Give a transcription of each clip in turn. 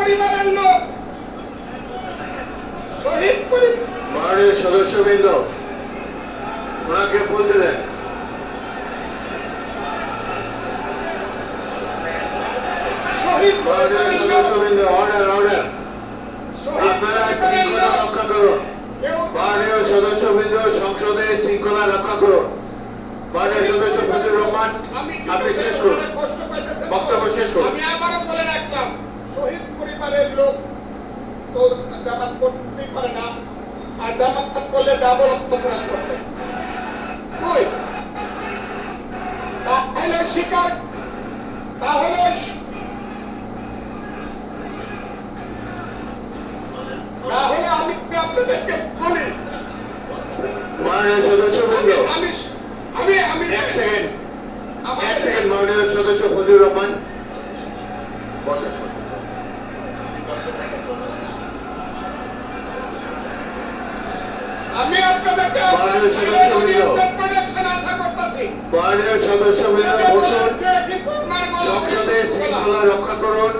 পরিবারের লোক, শহীদ পরিবার। মাননীয় সদস্যবৃন্দ ওনাকে বলতে দেন। শহীদ মাননীয় সদস্যবৃন্দ, অর্ডার অর্ডার, আপনারা শৃঙ্খলা রক্ষা করুন। মাননীয় সদস্যবৃন্দ, সংসদে শৃঙ্খলা রক্ষা করুন। মাননীয় সদস্য ফজলুর রহমান, আপনি শেষ করুন, বক্তব্য শেষ করুন। আমি আবারও বলে রাখলাম, শহীদ পরিবারের লোক তো জামাত করতেই পারে না, আর জামাত করলে ডাবল অপরাধ করতে। তাহলে শিকার, তাহলে আমি আপনাদেরকে বলি, মাননীয় সদস্যবৃন্দ, আমি আমি এক সেকেন্ড, মাননীয় সদস্য ফজলুর রহমান বসেন বসেন। আমি আপনাদেরকে মাননীয় সদস্যবৃন্দ, আশা করতেছি। মাননীয় সদস্যবৃন্দ বসুন, সংসদে শৃঙ্খলা রক্ষা করুন।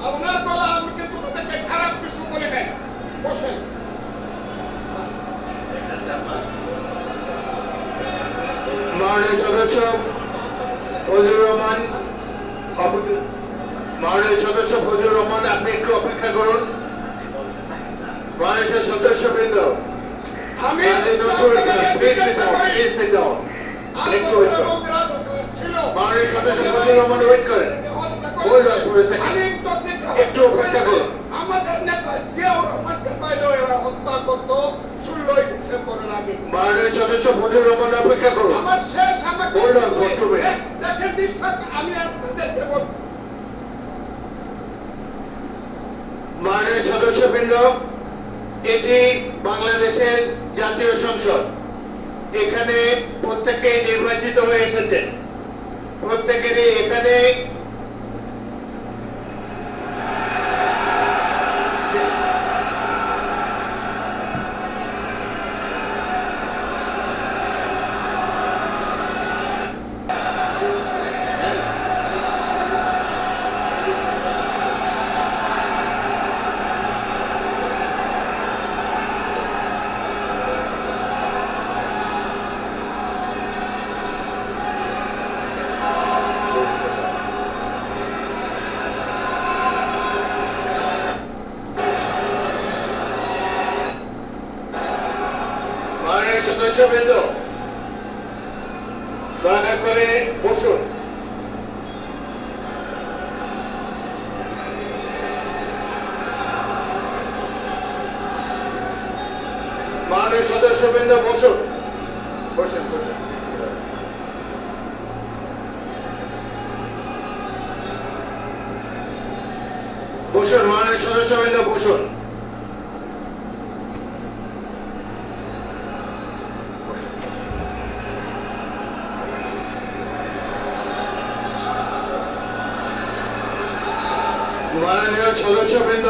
আপনার বলা আমি কিন্তু তোমাদেরকে খারাপ কিছু বলি নাই। বসেন। মাননীয় সদস্য ফজলুর রহমান, মাননীয় সদস্য ফজলুর রহমান, আপনি একটু অপেক্ষা করুন। মাননীয় সদস্যবৃন্দ, আমি মাননীয় সদস্য ফজলুর রহমান ওয়েট করেন, একটু অপেক্ষা করুন। আমাদের নেতা জিয়াউর রহমানকে পাইলেও এরা হত্যা করতো 16 ডিসেম্বরের আগে। মাননীয় সদস্য ফজলুর রহমান অপেক্ষা করুন। আমার শেষ আমাকে দেখেন ডিস্টার্ব, আমি আপনাদেরকে বল। মাননীয় সদস্যবৃন্দ, এটি বাংলাদেশের জাতীয় সংসদ। এখানে প্রত্যেকেই নির্বাচিত হয়ে এসেছে, প্রত্যেকেরই এখানে সদস্যবৃন্দ দয়া করে বসুন। মাননীয় সদস্যবৃন্দ বসুন, বসুন বসুন। বসুন, মাননীয় সদস্যবৃন্দ বসুন। মাননীয় সদস্যবৃন্দ,